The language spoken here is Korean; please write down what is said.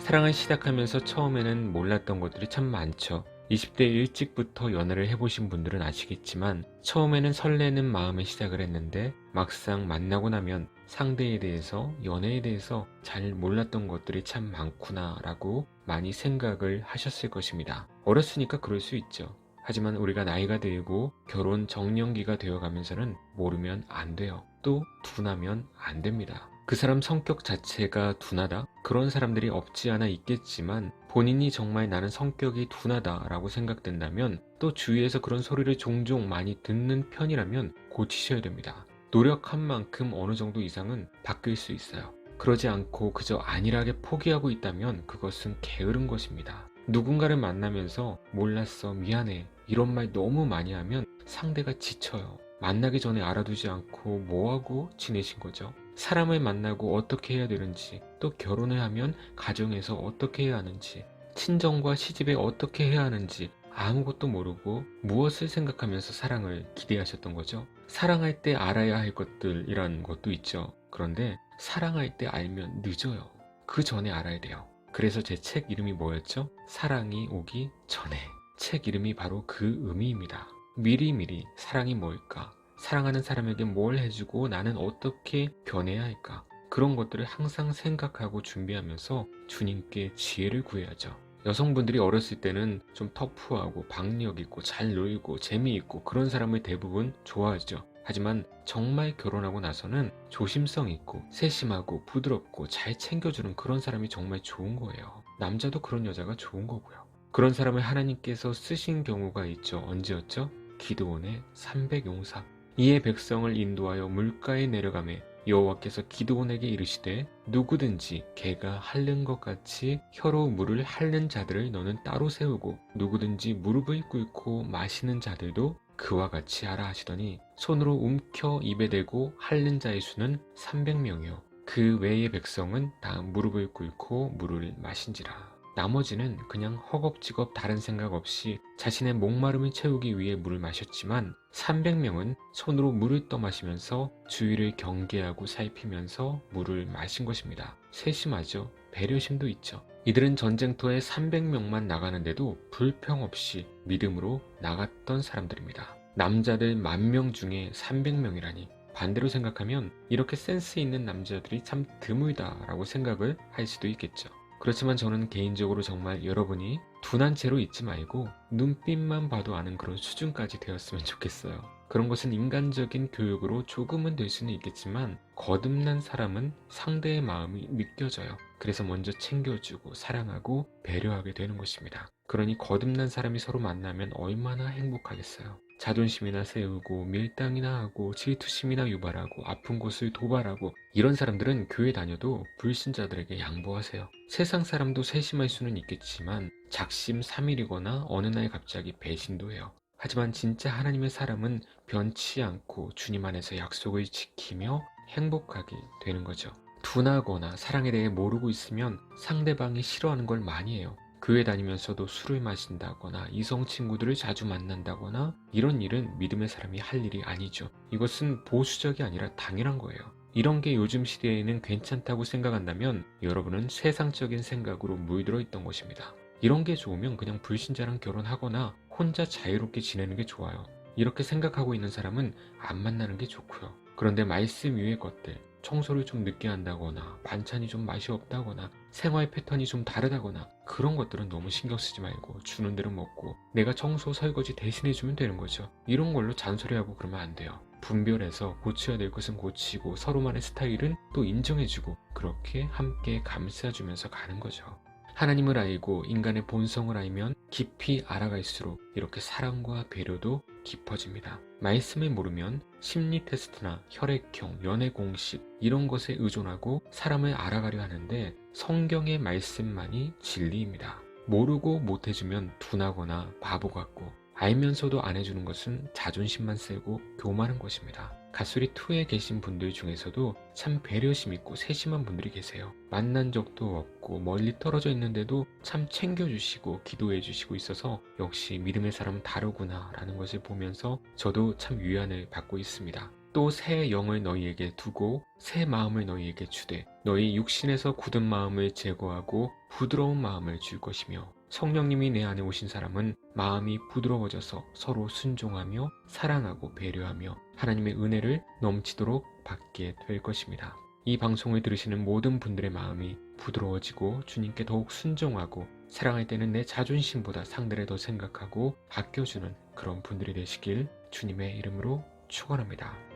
사랑을 시작하면서 처음에는 몰랐던 것들이 참 많죠. 20대 일찍부터 연애를 해보신 분들은 아시겠지만 처음에는 설레는 마음에 시작을 했는데 막상 만나고 나면 상대에 대해서, 연애에 대해서 잘 몰랐던 것들이 참 많구나 라고 많이 생각을 하셨을 것입니다. 어렸으니까 그럴 수 있죠. 하지만 우리가 나이가 들고 결혼 정년기가 되어가면서는 모르면 안 돼요. 또 둔하면 안 됩니다. 그 사람 성격 자체가 둔하다? 그런 사람들이 없지 않아 있겠지만 본인이 정말 나는 성격이 둔하다 라고 생각된다면 또 주위에서 그런 소리를 종종 많이 듣는 편이라면 고치셔야 됩니다. 노력한 만큼 어느 정도 이상은 바뀔 수 있어요. 그러지 않고 그저 안일하게 포기하고 있다면 그것은 게으른 것입니다. 누군가를 만나면서 몰랐어, 미안해 이런 말 너무 많이 하면 상대가 지쳐요. 만나기 전에 알아두지 않고 뭐하고 지내신 거죠? 사람을 만나고 어떻게 해야 되는지, 또 결혼을 하면 가정에서 어떻게 해야 하는지, 친정과 시집에 어떻게 해야 하는지 아무것도 모르고 무엇을 생각하면서 사랑을 기대하셨던 거죠? 사랑할 때 알아야 할 것들이란 것도 있죠. 그런데 사랑할 때 알면 늦어요. 그 전에 알아야 돼요. 그래서 제 책 이름이 뭐였죠? 사랑이 오기 전에. 책 이름이 바로 그 의미입니다. 미리미리 사랑이 뭘까? 사랑하는 사람에게 뭘 해주고 나는 어떻게 변해야 할까? 그런 것들을 항상 생각하고 준비하면서 주님께 지혜를 구해야죠. 여성분들이 어렸을 때는 좀 터프하고 박력 있고 잘 놀고 재미있고 그런 사람을 대부분 좋아하죠. 하지만 정말 결혼하고 나서는 조심성 있고 세심하고 부드럽고 잘 챙겨주는 그런 사람이 정말 좋은 거예요. 남자도 그런 여자가 좋은 거고요. 그런 사람을 하나님께서 쓰신 경우가 있죠. 언제였죠? 기드온의 300용사. 이에 백성을 인도하여 물가에 내려가매 여호와께서 기드온에게 이르시되 누구든지 개가 핥는 것 같이 혀로 물을 핥는 자들을 너는 따로 세우고 누구든지 무릎을 꿇고 마시는 자들도 그와 같이 하라 하시더니 손으로 움켜 입에 대고 핥는 자의 수는 300명이요 그 외의 백성은 다 무릎을 꿇고 물을 마신지라. 나머지는 그냥 허겁지겁 다른 생각 없이 자신의 목마름을 채우기 위해 물을 마셨지만 300명은 손으로 물을 떠마시면서 주위를 경계하고 살피면서 물을 마신 것입니다. 세심하죠. 배려심도 있죠. 이들은 전쟁터에 300명만 나가는데도 불평 없이 믿음으로 나갔던 사람들입니다. 남자들 10,000명 중에 300명이라니. 반대로 생각하면 이렇게 센스 있는 남자들이 참 드물다라고 생각을 할 수도 있겠죠. 그렇지만 저는 개인적으로 정말 여러분이 둔한 채로 있지 말고 눈빛만 봐도 아는 그런 수준까지 되었으면 좋겠어요. 그런 것은 인간적인 교육으로 조금은 될 수는 있겠지만 거듭난 사람은 상대의 마음이 느껴져요. 그래서 먼저 챙겨주고 사랑하고 배려하게 되는 것입니다. 그러니 거듭난 사람이 서로 만나면 얼마나 행복하겠어요. 자존심이나 세우고 밀당이나 하고 질투심이나 유발하고 아픈 곳을 도발하고 이런 사람들은 교회 다녀도 불신자들에게 양보하세요. 세상 사람도 세심할 수는 있겠지만 작심삼일이거나 어느 날 갑자기 배신도 해요. 하지만 진짜 하나님의 사람은 변치 않고 주님 안에서 약속을 지키며 행복하게 되는 거죠. 둔하거나 사랑에 대해 모르고 있으면 상대방이 싫어하는 걸 많이 해요. 교회 다니면서도 술을 마신다거나 이성 친구들을 자주 만난다거나 이런 일은 믿음의 사람이 할 일이 아니죠. 이것은 보수적이 아니라 당연한 거예요. 이런 게 요즘 시대에는 괜찮다고 생각한다면 여러분은 세상적인 생각으로 물들어 있던 것입니다. 이런 게 좋으면 그냥 불신자랑 결혼하거나 혼자 자유롭게 지내는 게 좋아요. 이렇게 생각하고 있는 사람은 안 만나는 게 좋고요. 그런데 말씀 위의 것들, 청소를 좀 늦게 한다거나 반찬이 좀 맛이 없다거나 생활 패턴이 좀 다르다거나 그런 것들은 너무 신경 쓰지 말고 주는 대로 먹고 내가 청소 설거지 대신해주면 되는 거죠. 이런 걸로 잔소리하고 그러면 안 돼요. 분별해서 고쳐야 될 것은 고치고 서로만의 스타일은 또 인정해주고 그렇게 함께 감싸주면서 가는 거죠. 하나님을 알고 인간의 본성을 알면 깊이 알아갈수록 이렇게 사랑과 배려도 깊어집니다. 말씀을 모르면 심리 테스트나 혈액형, 연애 공식 이런 것에 의존하고 사람을 알아가려 하는데 성경의 말씀만이 진리입니다. 모르고 못해주면 둔하거나 바보 같고 알면서도 안 해주는 것은 자존심만 세고 교만한 것입니다. 갓소리2에 계신 분들 중에서도 참 배려심 있고 세심한 분들이 계세요. 만난 적도 없고 멀리 떨어져 있는데도 참 챙겨주시고 기도해주시고 있어서 역시 믿음의 사람은 다르구나 라는 것을 보면서 저도 참 위안을 받고 있습니다. 또 새 영을 너희에게 두고 새 마음을 너희에게 주되 너희 육신에서 굳은 마음을 제거하고 부드러운 마음을 줄 것이며 성령님이 내 안에 오신 사람은 마음이 부드러워져서 서로 순종하며 사랑하고 배려하며 하나님의 은혜를 넘치도록 받게 될 것입니다. 이 방송을 들으시는 모든 분들의 마음이 부드러워지고 주님께 더욱 순종하고 사랑할 때는 내 자존심보다 상대를 더 생각하고 아껴주는 그런 분들이 되시길 주님의 이름으로 축원합니다.